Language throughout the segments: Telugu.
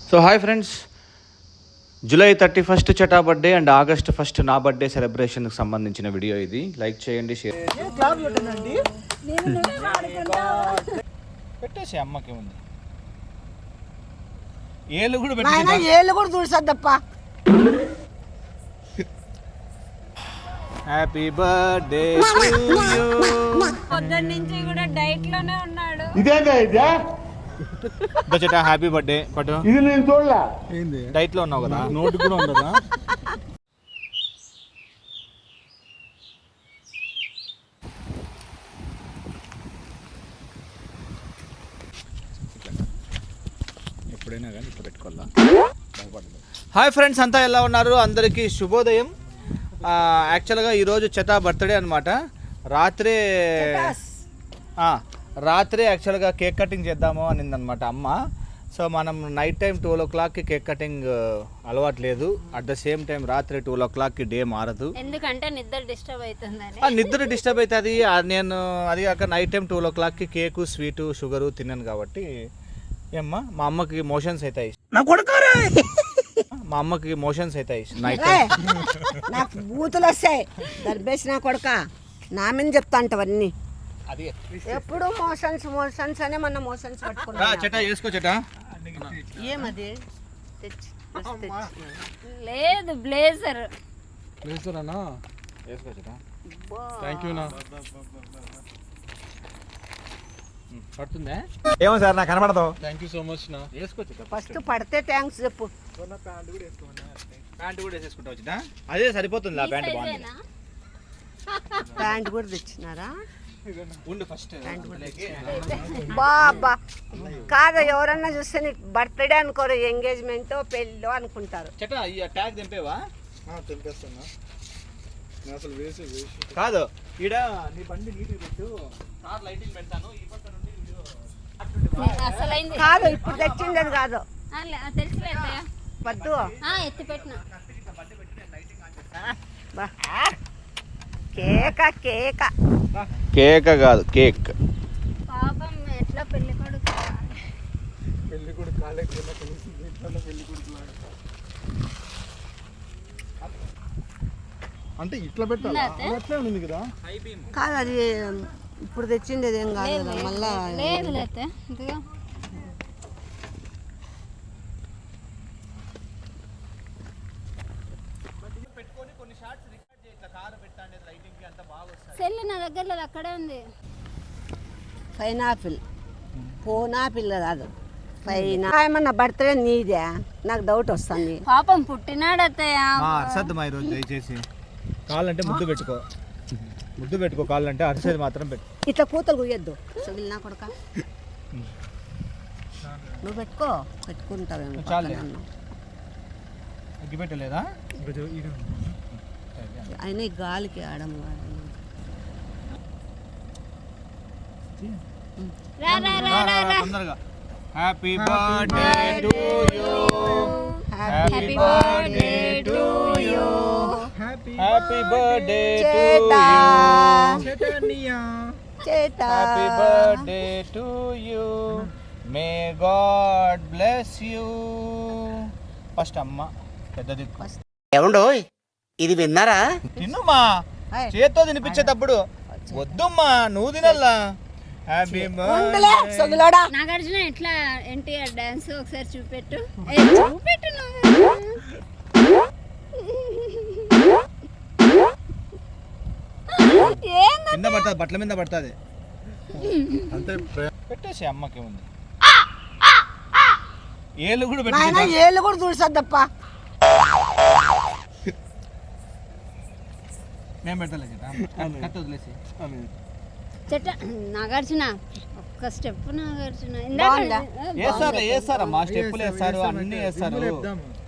సో హాయ్ ఫ్రెండ్స్, జూలై 31 చటా బర్త్డే అండ్ ఆగస్ట్ 1 నా బర్త్డే సెలబ్రేషన్కి సంబంధించిన వీడియో ఇది. లైక్ చేయండి, షేర్ పెట్టేసి అమ్మకి ఉంది. ఏళ్ళు కూడా చూసద్దప్ప. హ్యాపీ బర్త్డే పొద్దున్న నుంచి కూడా డైట్ లోనే ఉన్నాడు. చటా హ్యాపీ బర్త్డే పట్టు. ఇది నేను చూడలే. ఏంది డైట్ లో ఉన్నావు కదా, నోటి కూడా ఉండదా? ఎప్పుడైనా కానీ ఇప్పుడు పెట్టుకోవాలా. హాయ్ ఫ్రెండ్స్, అంతా ఎలా ఉన్నారు? అందరికీ శుభోదయం. యాక్చువల్గా ఈరోజు చటా బర్త్డే అనమాట. రాత్రే యాక్చువల్గా కేక్ కటింగ్ చేద్దాము అనిందనమాట అమ్మ. సో మనం నైట్ టైం 12 o'clockకి కేక్ కటింగ్ అలవాటు లేదు. అట్ ద సేమ్ టైం రాత్రి 12 o'clockకి డే మారదు, ఎందుకంటే నిద్ర డిస్టర్బ్ అవుతుంది. నిద్ర డిస్టర్బ్ అవుతుంది. నేను అది కాక నైట్ టైం 12 o'clockకి కేకు, స్వీటు, షుగరు తిన్నాను కాబట్టి ఏమ్మా మా అమ్మకి మోషన్స్ అవుతాయి. మా అమ్మకి మోషన్స్ అవుతాయి నైట్ టైం. నాకు బూతులు వస్తాయి. దర్బేసి నా కొడుక నా మీద చెప్తా అంటవన్నీ. అది ఎప్పుడు మోషన్స్ అనే మన మోషన్స్ పట్టుకున్నా. చటా చేసుకో చటా. ఏమది లేదు బ్లేజర్ అన్నా చేసుకో చటా. థ్యాంక్ యూ నా. పడుతుందా? ఏమో సార్ నాకు కనబడదు. థ్యాంక్ యూ సో మచ్ నా. వేసుకో చటా. ఫస్ట్ పడితే థ్యాంక్స్ చెప్పు. ప్యాంట్ కూడా వేసేసుకుంటావు చటా. అదే సరిపోతుంది. ఆ ప్యాంట్ బాగుంది. ప్యాంట్ కూడా తెచ్చినారా? ఉండు ఫస్ట్. బాబా కాదు, ఎవరన్నా చూస్తే నీకు బర్త్డే అనుకోరు, ఎంగేజ్మెంట్ పెళ్ళో అనుకుంటారు. చటా ఈ ట్యాగ్ దింపేవా? తెంపేస్తున్నా. అసలు వేసి కాదు, ఈడ నీ బండి నీటికి పెట్టు, కార్ లైటింగ్ పెడతాను. ఈ పక్క నుండి అసలైంది కాదు, ఇప్పుడు తెచ్చిండేది కాదు. తెలుసులే వద్దు ఎత్తి పెట్టిన కేక కేక కేక్ కాదు కేక్. పాపం ఎట్లా పెళ్లి కొడుకు కాలేకపోయినా కలిసి పెళ్లి కొడుకులాగా. అంటే ఇట్లా పెట్టాలా? అట్లే ఉంది కదా. కాదు, అది ఇప్పుడు తెచ్చిండేది ఏం కాదు కదా. మళ్ళా లేదు లేతే ఇదిగో సెల్ నా దగ్గర లేదు, అక్కడే ఉంది. పైనాపిల్ పోనాపిల్ కాదు, ఏమన్నా బర్త్డే నీదే? నాకు డౌట్ వస్తుంది. పాపం పుట్టినాడు అత్తయ్య. అరసద్దు మా ఈరోజు దయచేసి. కాళ్ళంటే ముద్దు పెట్టుకో, ముద్దు పెట్టుకో. కాళ్ళంటే అరిసేది మాత్రం పెట్టు. ఇట్లా కూతలు కుయ్యద్దు. సగిలి నా కొడుక నువ్వు పెట్టుకో. పెట్టుకుంటావేమో. చాలు. అగ్గి పెట్టలేదా? అయినా ఈ గాలికి ఆడము. తొందరగా. Happy birthday to you, happy birthday to you, happy birthday to you, happy birthday to you, may God bless you. First అమ్మ పెద్ద దిక్కు. ఏమండో ఇది విన్నారా? తిన్నుమా, చేత్తో తినిపించేటప్పుడు వద్దుమ్మా, నువ్వు తినల్లా. హ్యాపీ సొగిలోడా నాగార్జున ఎట్లా ఎన్టీఆర్ డాన్స్ ఒకసారి చూపెట్టు. చూపెట్టు నువ్వు. కింద పడుతుంది, బట్టల మీద పడుతుంది. అంతే పెట్టేసి అమ్మకి ఉంది. ఏళ్ళు కూడా పెట్టేసి. ఏళ్ళు కూడా చూసద్దప్ప. నేను పెట్టలేదు కత్తి వదిలేసి. చెట్ట నాగార్జున ఒక్క స్టెప్ నాగార్జున. వేస్తారమ్మా, స్టెప్పులు వేస్తారు, అన్ని వేస్తారు.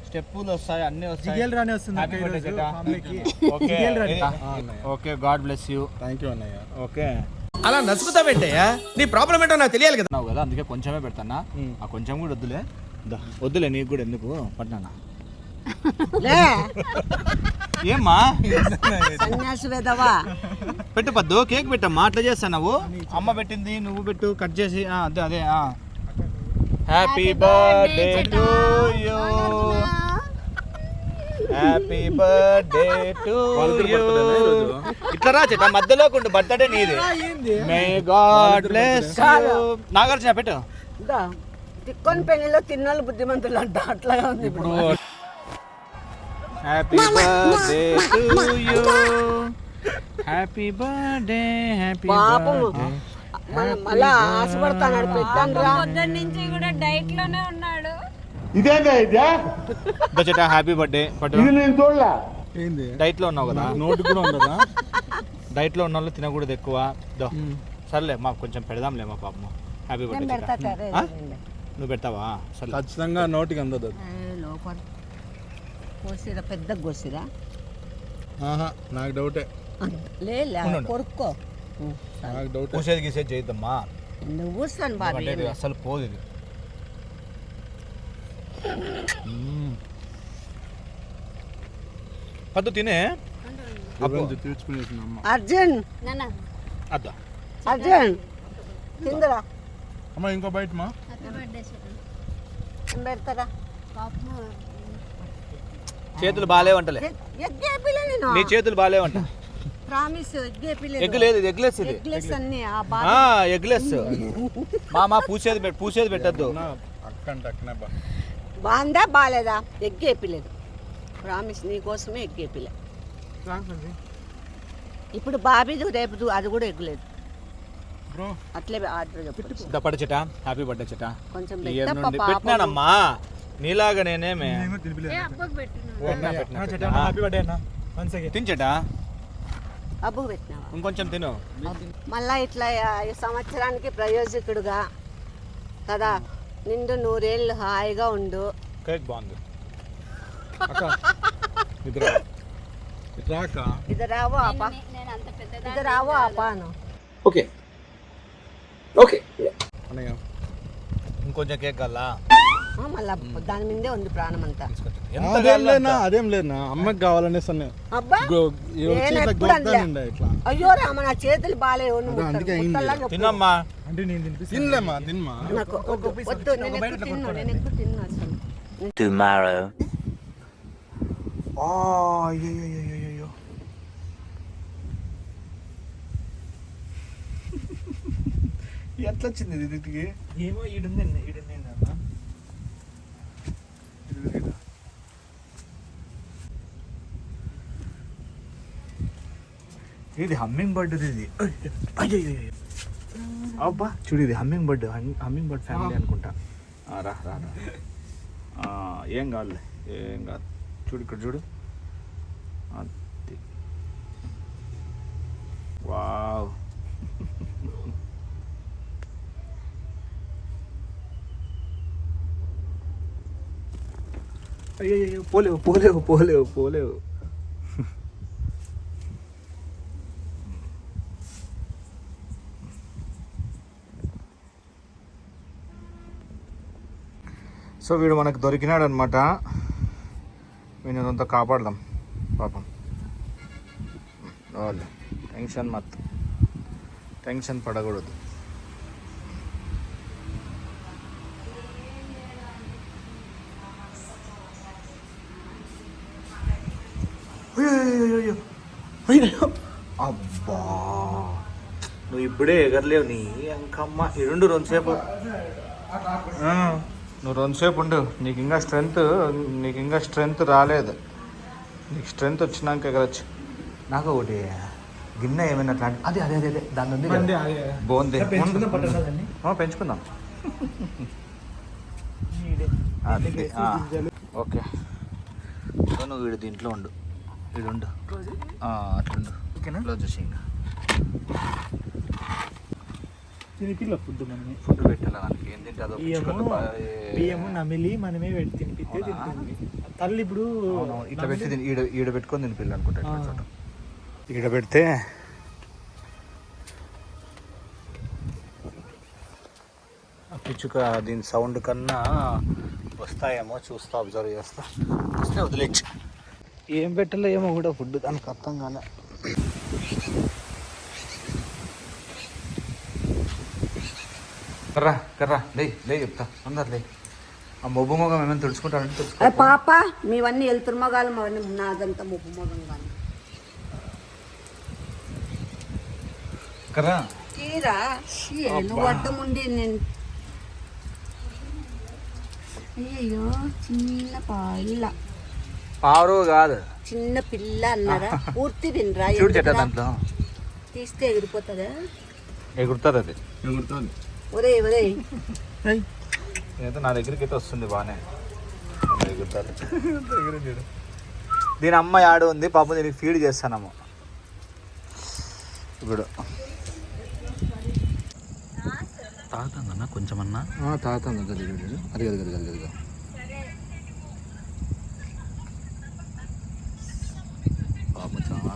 స్టెప్పులు వస్తాయి, అన్ని వస్తాయి. Okay, God bless you. Thank you అన్నయ్య. ఓకే. అలా నచ్చుకుతా పెట్టాయా? నీ ప్రాబ్లం ఏంటో నాకు తెలియాలి కదా. కదా అందుకే కొంచెమే పెడతానా. ఆ కొంచెం కూడా వద్దులే, వద్దులే నీకు కూడా. ఎందుకు పట్టినా? ఏమ్మా సన్యాసి వేదవా? పెట్టు పద్దు, కేక్ పెట్టమ్మా. అట్లా చేస్తావు. అమ్మ పెట్టింది, నువ్వు పెట్టు, కట్ చేసి. అదే అదే. Happy birthday to you, happy birthday to you. ఇట్లా రా చెట్ట మధ్యలోకి ఉండు, బర్త్డే నీది. May God bless you. Nagarjuna పెట్టు. తిక్కొని పెళ్లిలో తిన్నోళ్ళు బుద్ధిమంతులు అంట, అట్లాగా ఉంది ఇప్పుడు. Happy birthday to you, happy birthday, happy పాపం బర్త్డే. మళ్ళా ఆశపడతాడు పెట్టాను రా. పొద్దున్న నుంచి కూడా డైట్ లోనే ఉన్నాడు. చెట్ట హ్యాపీ బర్త్డే పట్టు. ఏంది డైట్ లో ఉన్నావు కదా, నోటి కూడా ఉండదా? డైట్ లో ఉన్న వాళ్ళు తినకూడదు ఎక్కువ. దో సర్లే మాకు కొంచెం పెడదాంలే మా పాపం. హ్యాపీ బర్త్డే పెడతా చెట్ట. సరే, ఆ? సరే. నువ్వు పెడతావా? సర్లే. ఖచ్చితంగా నోటికి అందదు అది. లోపల కోసిరా, పెద్ద కోసిరా. ఆహా, నాకు డౌటే, లేదు ఉండు. కొరుక్కో. నాకు డౌటే. పూసేది గీసేది చేద్దామా, నువ్వు కూర్చోను బాబు. అంటే ఇది అసలు పోదు ఇది. పద్దు తినే రివెంజ్ తీర్చుకునేసింది అమ్మ. అర్జున్, నాన్న అద్దా. అర్జున్ తిందరా. అమ్మ ఇంకో బయట మా హ్యాపీ బర్త్డే చెప్పండి. ఏం పెడతారా? పాపం చేతులు బాగాలేవంటలే, ఎగ్గే పిల్ల నేను. నీ చేతులు బాగాలేవంట. ప్రామిస్ ఎగ్గే పిల్ల. ఎగ్ లేదు, ఇది ఎగ్లెస్ ఇది. ఎగ్లెస్ అన్ని ఆ ఎగ్లెస్. మా పూసేది పెట్టద్దు. అక్కంటే అక్కనే బా. బాగుందా బాగాలేదా? ఎగ్గే పిల్లదు. ప్రామిస్ నీ కోసమే ఎగ్గే పిల్ల. ఇప్పుడు బాబీది రేపు అది కూడా ఎగ్గులేదు. బ్రో అట్లే ఆర్డర్ చెప్పచ్చు. దప్పటి చెట హ్యాపీ బర్త్డే చెట. కొంచెం ఈ ఏం పెట్టప్ప నుండి పాపం. పెట్టినానమ్మా, నీలాగా నేనేమే. ఏ అప్పకు పెట్టినా హ్యాపీ బర్త్డే అన్న. తినచెట, అబ్బుకు పెట్టినావా? ఇంకొంచెం తిను. మళ్ళా ఇట్లా ఈ సంవత్సరానికి ప్రయోజకుడుగా కదా, నిండు 100 ఏళ్ళు హాయిగా ఉండు. కేక్ బాగుంది. రాక ఇది రావో ఆపా, నేను అంత పెద్ద ఇది రావో ఆపాను. ఓకే అన్నయ్య ఇంకొంచెం కేక్ కల్లా మళ్ళా దాని మీదే ఉంది ప్రాణం అంతా. అదేం లేనా, అదేం లేనా, అమ్మకి కావాలనేసి అన్న. అబ్బా నేను ఎప్పుడు అనలే. ఇట్లా అయ్యో రామ, నా చేతులు బాగాలేవు. అందుకే అయింది. తిన్నమ్మా. తినలేమా తినమా. నాకు వద్దు, నేను ఎక్కువ తిన్నా, నేను ఎక్కువ తిన్నా అసలు. tomorrow. అయ్యో ఎట్లా వచ్చింది ఇది ఇంటికి? ఏమో ఈడుంది అన్న. ఇది హమ్మింగ్ బర్డ్ ఇది. అయ్యో అబ్బా చూడు, ఇది హమ్మింగ్ బర్డ్ ఫ్యామిలీ అనుకుంటా. రా రా రా. ఏం కాదులే, ఏం కాదు. చూడు ఇక్కడ చూడు. అది వావ్. అయ్యో పోలేవు. సో వీడు మనకు దొరికినాడు అనమాట. వీళ్ళంతా కాపాడదాం పాపం. వాళ్ళు టెన్షన్ పడకూడదు. అబ్బా నువ్వు ఇప్పుడే ఎగరలేవు. నీ అంకమ్మ ఇరుండు రెండుసేపు. నువ్వు రెండుసేపు ఉండు. నీకు ఇంకా స్ట్రెంగ్త్ రాలేదు. నీకు స్ట్రెంగ్త్ వచ్చినాక ఎగరచ్చు. నాకు ఒకటి గిన్నె ఏమైనా అట్లాంటి అదే అదే అదే దాని ఉంది బాగుంది. పెంచుకుందాం. ఓకే సో నువ్వు వీడు దీంట్లో ఉండు. వీడుండు అట్లుండు. క్లోజ్ చేసి ఇంకా ఫుడ్ పెట్టాలి దానికి. ఏం తింటుందో బియ్యము నమిలి మనమే తినిపిస్తే తింటుంది. తల్లి ఇప్పుడు ఇట్లా పెట్టి ఈడ పెట్టుకొని తినిపిల్లి అనుకుంటా. ఇట్లా చోట ఈడ పెడితే పిచ్చుక దీని సౌండ్ కన్నా వస్తాయేమో చూస్తా, అబ్జర్వ్ చేస్తా. వస్తే వదిలేచ్చు. ఏం పెట్టాలో ఏమో కూడా ఫుడ్ దానికి అర్థం కాలే. కర్రా కర్రా లే చెప్తా అందరు లే. ఆ మొబ్బు మొగం ఏమైనా తెలుసుకుంటారంటే అరే తెలుసుకో. పాప మీవన్నీ వెళ్తురు మగాలు మగని నాదంతా ముప్పు మగం కానీ కర్రా తీరా నువ్వు అడ్డం ఉండి నేను అయ్యో చిన్న పిల్ల పావురు కాదు చిన్న పిల్ల అన్నారా పూర్తి వినరా చూడు చెట్ట దాంట్లో తీస్తే ఎగిరిపోతుందా ఎగురుతుంది అది. ఒరే ఒరే నేనైతే నా దగ్గరికి అయితే వస్తుంది బాగానే ఎగురుతుంది. దీని అమ్మ ఆడు ఉంది పాపం, దీనికి ఫీడ్ చేస్తానమ్మ ఇప్పుడు. తాగుతుందన్నా కొంచెమన్నా? తాగుతాను అది అది అది అది అది పాపం చాలా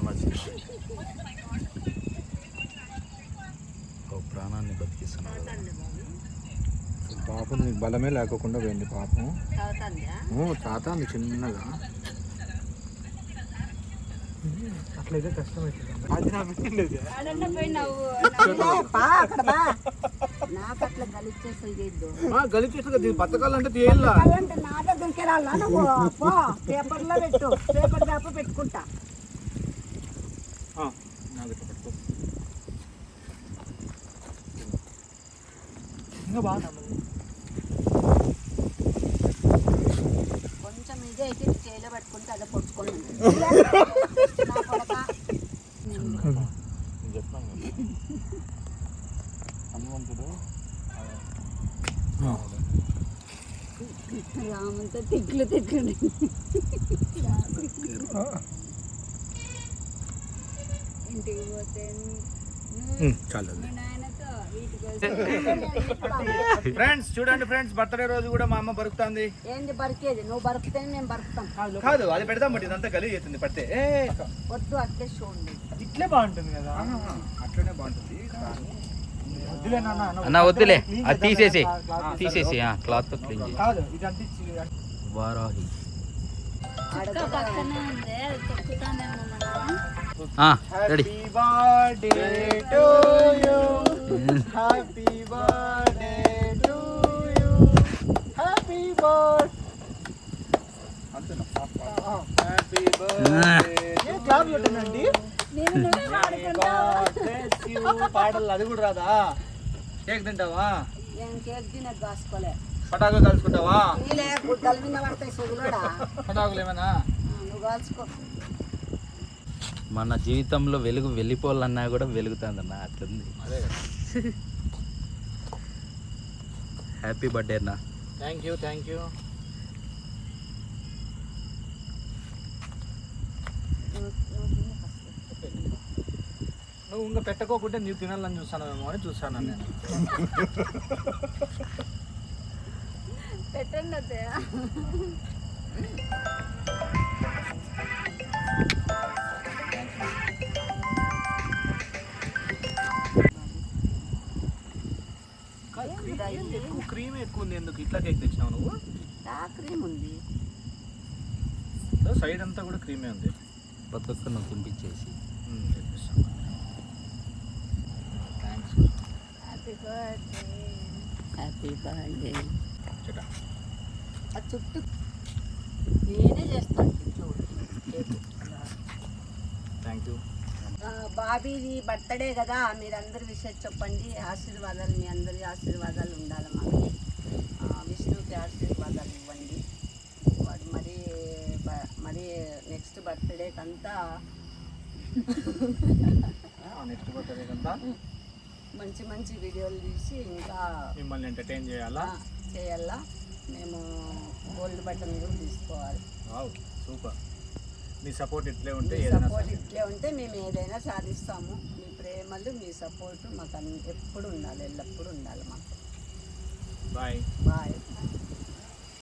ప్రాణాన్ని బతికిస్తున్నాడు. పాపం నీకు బలమే లేకుండా పోయింది పాపం. తాగుతుందా తాతాంది చిన్నగా. అట్లయితే కష్టం అవుతుంది. అది నా పెట్టిండేది. ఆడన్న పోయి నవ్వు అక్కడ బా నాకు అట్లా గలిచేసలు చేయొద్దు గలిచేట్టుగా బతకాలంటే తేలా అంటే నా దగ్గరికి రాలా నువ్వు పో పేపర్లో పెట్టు పేపర్ దాప పెట్టుకుంటా ఇంకా బాగా కొంచెం ఇదే అయితే చేలో పట్టుకుంటే అదే పొడుచుకొని నా కొడక హనుమంతుడు రామంతా తిట్లు తిట్లు ఇంటికి పోతే చాలు. మీ నాయనతో వీటికి ఫ్రెండ్స్ చూడండి ఫ్రెండ్స్, బర్త్డే రోజు కూడా మా అమ్మ బరుకుతుంది. ఏంది బరికేది నువ్వు బరుకుతేనే మేము బరుకుతాం కాదు అది పెడదాం బట్టి ఇదంతా గలీజ్ అవుతుంది పడితే. వద్దు అట్లే చూడండి ఇట్లే బాగుంటుంది కదా. అట్లనే బాగుంటుంది. వద్దులే నాన్న, అన్న వద్దులే, అది తీసేసి క్లాత్ తీసేసి క్లాత్ తో క్లీన్ చేయి. కాదు ఇదంతా ఇచ్చి వారాహి చుక్క పక్కనే ఉంది, అది తొక్కుతానేమో ready. Happy birthday to you, happy birthday to you, happy birthday clap కొట్టిందండి. పాటలు అది కూడా రాదా? కేక్ తింటావా? నేను కేక్ తినది కాసుకోలే పటాకులు కలుసుకుంటావా? నీలే గుడ్డల మీద పడతాయి సుగులోడా పటాకులు ఏమైనా? నువ్వు కాల్చుకో మన జీవితంలో వెలుగు వెళ్ళిపోవాలన్నా కూడా వెలుగుతుందన్న, అట్లుంది. హ్యాపీ బర్త్డే అన్న. Thank you. నువ్వు ఇంకా పెట్టుకోకుంటే నీవు తినాలని చూస్తానేమో అని చూస్తాను నేను. పెట్టండి అత్తయ్య. క్రీమ్ ఎక్కువ ఉంది, ఎందుకు ఇట్లా కేక్ తెచ్చినావు నువ్వు? క్రీమ్ ఉంది సైడ్ అంతా కూడా క్రీమే ఉంది. ప్రతి ఒక్క నువ్వు తినిపించేసి thanks. Happy birthday. Happy birthday చెట ఆ చుట్టూ నేనే చేస్తాను చూడు థ్యాంక్ యూ. బాబీది బర్త్డే కదా, మీరందరూ విషయం చెప్పండి. ఆశీర్వాదాలు మీ అందరి ఆశీర్వాదాలు ఉండాలి మాకు. విష్ణుకి ఆశీర్వాదాలు ఇవ్వండి. వాడు మరి నెక్స్ట్ బర్త్డేకి అంతా నెక్స్ట్ బర్త్డే కంతా మంచి మంచి వీడియోలు తీసి ఇంకా మిమ్మల్ని ఎంటర్టైన్ చేయాలా? చేయాలా. మేము గోల్డ్ బటన్ కూడా తీసుకోవాలి. సూపర్. మీ సపోర్ట్ ఇట్లే ఉంటే మీ ఏదైనా సపోర్ట్ ఇట్లే ఉంటే మేము ఏదైనా సాధిస్తాము. మీ ప్రేమలు మీ సపోర్టు మాకు ఎప్పుడు ఉండాలి, ఎల్లప్పుడూ ఉండాలి మాకు. బాయ్. బాయ్.